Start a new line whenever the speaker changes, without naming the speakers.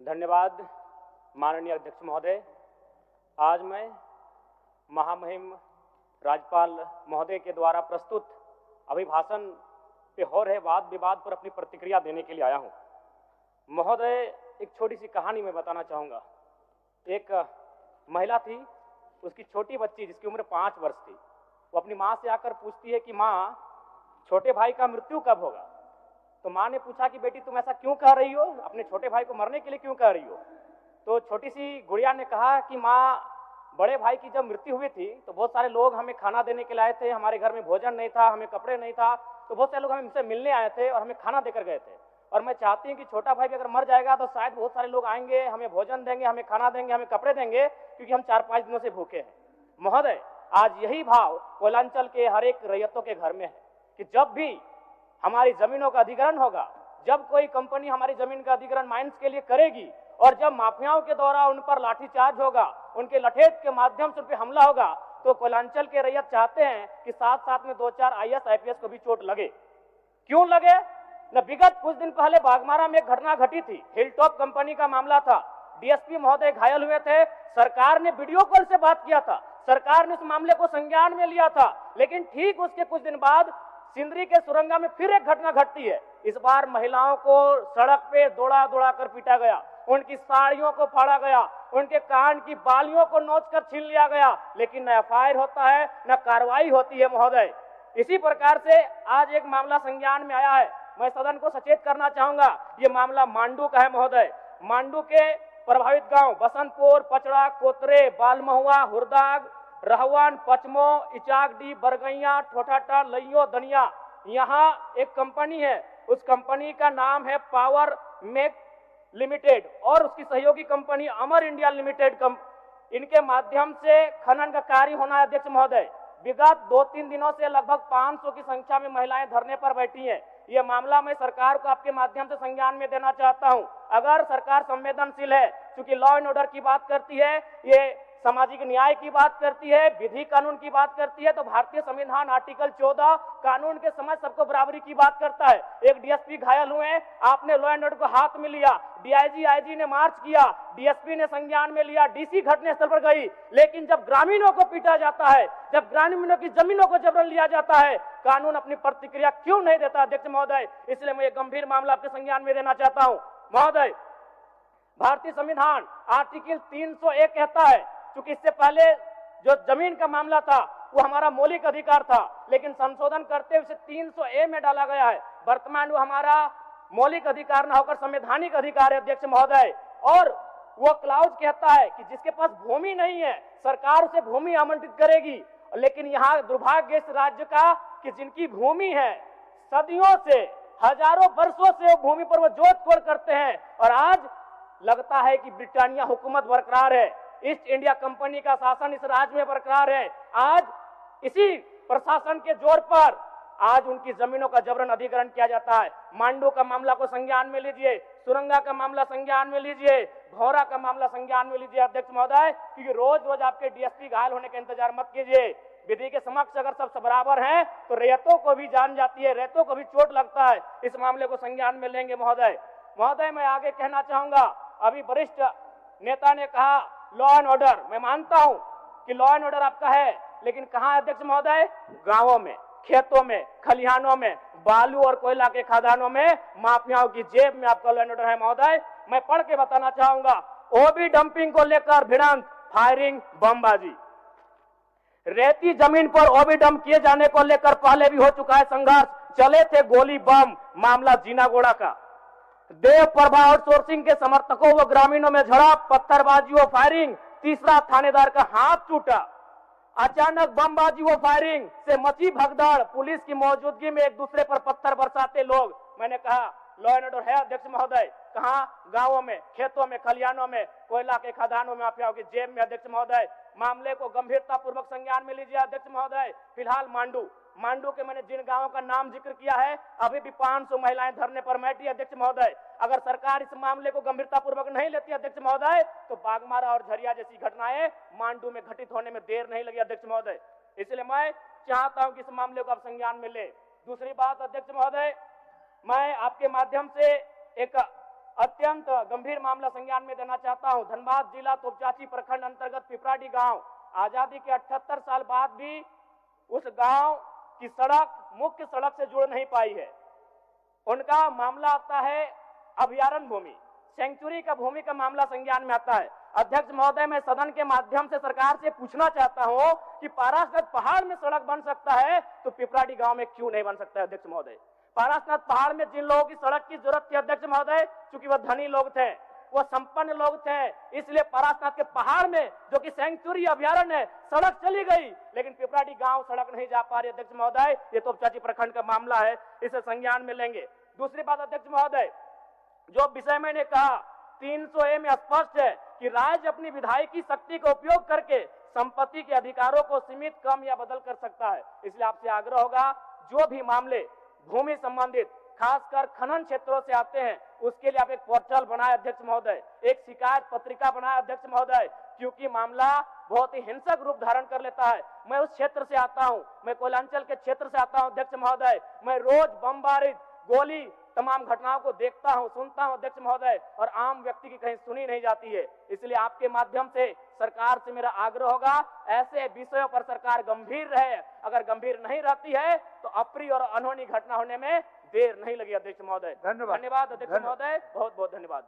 धन्यवाद माननीय अध्यक्ष महोदय। आज मैं महामहिम राज्यपाल महोदय के द्वारा प्रस्तुत अभिभाषण पे हो रहे वाद विवाद पर अपनी प्रतिक्रिया देने के लिए आया हूं। महोदय, एक छोटी सी कहानी मैं बताना चाहूँगा। एक महिला थी, उसकी छोटी बच्ची जिसकी उम्र 5 वर्ष थी, वो अपनी माँ से आकर पूछती है कि माँ, छोटे भाई का मृत्यु कब होगा? तो माँ ने पूछा कि बेटी तुम ऐसा क्यों कह रही हो, अपने छोटे भाई को मरने के लिए क्यों कह रही हो? तो छोटी सी गुड़िया ने कहा कि माँ, बड़े भाई की जब मृत्यु हुई थी तो बहुत सारे लोग हमें खाना देने के लिए आए थे, हमारे घर में भोजन नहीं था, हमें कपड़े नहीं था, तो बहुत सारे लोग हमसे मिलने आए थे और हमें खाना देकर गए थे। और मैं चाहती हूँ कि छोटा भाई भी अगर मर जाएगा तो शायद बहुत सारे लोग आएंगे, हमें भोजन देंगे, हमें खाना देंगे, हमें कपड़े देंगे, क्योंकि हम 4-5 दिनों से भूखे हैं। महोदय, आज यही भाव कोयलांचल के हर एक रैयतों के घर में है कि जब भी हमारी जमीनों का अधिग्रहण होगा, जब कोई कंपनी हमारी जमीन का अधिग्रहण माइंस के लिए करेगी और जब माफियाओं के द्वारा उन पर लाठीचार्ज होगा, उनके लठेत के माध्यम से उन पर हमला होगा, तो कोयलांचल के रैयत चाहते हैं कि साथ साथ में 2-4 IAS IPS को भी चोट लगे। क्यों लगे? न विगत कुछ दिन पहले बागमारा में एक घटना घटी थी, हिलटॉप कंपनी का मामला था, DSP महोदय घायल हुए थे। सरकार ने वीडियो कॉल से बात किया था, सरकार ने उस मामले को संज्ञान में लिया था, लेकिन ठीक उसके कुछ दिन बाद सिंदरी के सुरंगा में फिर एक घटना घटती है। इस बार महिलाओं को सड़क पे दौड़ा दौड़ा कर पीटा गया, उनकी साड़ियों को फाड़ा गया, उनके कान की बालियों को नोच कर छीन लिया गया, लेकिन न FIR होता है, न कार्रवाई होती है। महोदय, इसी प्रकार से आज एक मामला संज्ञान में आया है। मैं सदन को सचेत करना चाहूंगा, ये मामला मांडू का है। महोदय, मांडू के प्रभावित गांव बसंतपुर, पचड़ा, कोतरे, बालमहुआ, हुरदाग, रहवान, पचमो, इचाकडी, बरगैया, ठोठाटा, लइयो, दनिया, यहाँ एक कंपनी है। उस कंपनी का नाम है पावर मेक लिमिटेड और उसकी सहयोगी कंपनी अमर इंडिया लिमिटेड। इनके माध्यम से खनन का कार्य होना है। अध्यक्ष महोदय, विगत 2-3 दिनों से लगभग 500 की संख्या में महिलाएं धरने पर बैठी हैं। ये मामला मैं सरकार को आपके माध्यम से संज्ञान में देना चाहता हूं। अगर सरकार संवेदनशील है, क्योंकि लॉ एंड ऑर्डर की बात करती है, ये सामाजिक न्याय की बात करती है, विधि कानून की बात करती है, तो भारतीय संविधान आर्टिकल 14 कानून के समय सबको बराबरी की बात करता है। एक DSP घायल हुए, आपने लॉ एंड ऑर्डर को हाथ में लिया, DIG IG ने मार्च किया, DSP ने संज्ञान में लिया, DC घटनास्थल पर गई, लेकिन जब ग्रामीणों को पीटा जाता है, जब ग्रामीणों की जमीनों को जबरन लिया जाता है, कानून अपनी प्रतिक्रिया क्यों नहीं देता? अध्यक्ष महोदय, इसलिए मैं एक गंभीर मामला आपके संज्ञान में देना चाहता हूं। महोदय, भारतीय संविधान आर्टिकल 301 कहता है, क्योंकि इससे पहले जो जमीन का मामला था वो हमारा मौलिक अधिकार था, लेकिन संशोधन करते हुए 300A में डाला गया है। वर्तमान वो हमारा मौलिक अधिकार न होकर संवैधानिक अधिकार है। अध्यक्ष महोदय, और वो क्लाउज कहता है कि जिसके पास भूमि नहीं है सरकार उसे भूमि आवंटित करेगी, लेकिन यहाँ दुर्भाग्य इस राज्य का कि जिनकी भूमि है सदियों से, हजारों वर्षों से वो भूमि पर वो जोत तोड़ करते हैं, और आज लगता है कि ब्रिटानिया हुकूमत बरकरार है, ईस्ट इंडिया कंपनी का शासन इस राज्य में बरकरार है। आज इसी प्रशासन के जोर पर आज उनकी जमीनों का जबरन अधिग्रहण किया जाता है। मांडू का मामला को संज्ञान में लीजिए, सुरंगा का मामला संज्ञान में लीजिए, भौरा का मामला संज्ञान में लीजिए। अध्यक्ष महोदय, क्योंकि रोज रोज आपके DSP घायल होने का इंतजार मत कीजिए। विधि के समक्ष अगर सब बराबर हैं तो रैयतों को भी जान जाती है, रैयतों को भी चोट लगता है। इस मामले को संज्ञान में लेंगे। महोदय, मैं आगे कहना चाहूंगा, अभी वरिष्ठ नेता ने कहा लॉ एंड ऑर्डर, मैं मानता हूं कि लॉ एंड ऑर्डर आपका है, लेकिन कहां है अध्यक्ष महोदय? गांवों में, खेतों में, खलिहानों में, बालू और कोयला के खदानों में, माफियाओं की जेब में आपका लॉ एंड ऑर्डर है। महोदय, मैं पढ़ के बताना चाहूंगा, OB डंपिंग को लेकर भिड़ंत, फायरिंग, बमबाजी, रेती जमीन पर OB डंप किए जाने को लेकर पहले भी हो चुका है संघर्ष, चले थे गोली बम, मामला जीनागोड़ा का। देव प्रभा आउटसोर्सिंग के समर्थकों व ग्रामीणों में झड़प, पत्थरबाजी व फायरिंग, तीसरा थानेदार का हाथ टूटा। अचानक बमबाजी व फायरिंग से मची भगदड़, पुलिस की मौजूदगी में एक दूसरे पर पत्थर बरसाते लोग। मैंने कहा लॉ एंड ऑर्डर है। अध्यक्ष महोदय, कहां? गांवों में, खेतों में, खलिहानों में, कोयला के खदानों में, माफियाओं की जेब में। अध्यक्ष महोदय, मामले को गंभीरता पूर्वक संज्ञान में लीजिए। अध्यक्ष महोदय, फिलहाल मांडू के मैंने जिन गांवों का नाम जिक्र किया है, अभी भी 500 महिलाएं धरने पर बैठी। अध्यक्ष महोदय, अगर सरकार इस मामले को गंभीरता पूर्वक नहीं लेती अध्यक्ष महोदय, तो बागमारा और झरिया जैसी घटनाएं मांडू में घटित होने में देर नहीं लगी। अध्यक्ष महोदय, इसलिए मैं चाहता हूं कि इस मामले को आप संज्ञान में ले। दूसरी बात अध्यक्ष महोदय, मैं आपके माध्यम से एक अत्यंत गंभीर मामला संज्ञान में देना चाहता हूं। धनबाद जिला तोपचाची प्रखंड अंतर्गत पिपराडी गांव आजादी के 78 साल बाद भी उस गांव की सड़क मुख्य सड़क से जुड़ नहीं पाई है। उनका मामला आता है अभयारण्य भूमि, सेंचुरी का भूमि का मामला संज्ञान में आता है। अध्यक्ष महोदय, मैं सदन के माध्यम से सरकार से पूछना चाहता हूं कि पारसनाथ पहाड़ में सड़क बन सकता है तो पिपराडी गांव में क्यों नहीं बन सकता है? अध्यक्ष महोदय, पारसनाथ पहाड़ में जिन लोगों की सड़क की जरूरत थी अध्यक्ष महोदय, चूंकि वह धनी लोग थे, वो संपन्न लोग थे, इसलिए पारसनाथ के पहाड़ में जो कि सेंचुरी अभयारण्य है सड़क चली गई, लेकिन पिपराडी गांव सड़क नहीं जा पा रही। अध्यक्ष महोदय, ये तोपचाची प्रखंड का मामला है, इसे संज्ञान में लेंगे। दूसरी बात अध्यक्ष महोदय, जो विषय मैंने कहा 300A में स्पष्ट है कि राज्य अपनी विधायकी शक्ति का उपयोग करके संपत्ति के अधिकारों को सीमित, कम या बदल कर सकता है। इसलिए आपसे आग्रह होगा, जो भी मामले भूमि संबंधित खासकर खनन क्षेत्रों से आते हैं उसके लिए आप एक पोर्टल बनाए अध्यक्ष महोदय, एक शिकायत पत्रिका बनाए अध्यक्ष महोदय, क्योंकि मामला बहुत ही हिंसक रूप धारण कर लेता है। मैं उस क्षेत्र से आता हूं, मैं कोयलांचल के क्षेत्र से आता हूं अध्यक्ष महोदय, मैं रोज बमबारिश, गोली, तमाम घटनाओं को देखता हूं, सुनता हूं अध्यक्ष महोदय, और आम व्यक्ति की कहीं सुनी नहीं जाती है। इसलिए आपके माध्यम से सरकार से मेरा आग्रह होगा, ऐसे विषयों पर सरकार गंभीर रहे। अगर गंभीर नहीं रहती है तो अप्रिय और अनहोनी घटना होने में देर नहीं लगी अध्यक्ष महोदय। धन्यवाद अध्यक्ष महोदय, बहुत बहुत धन्यवाद।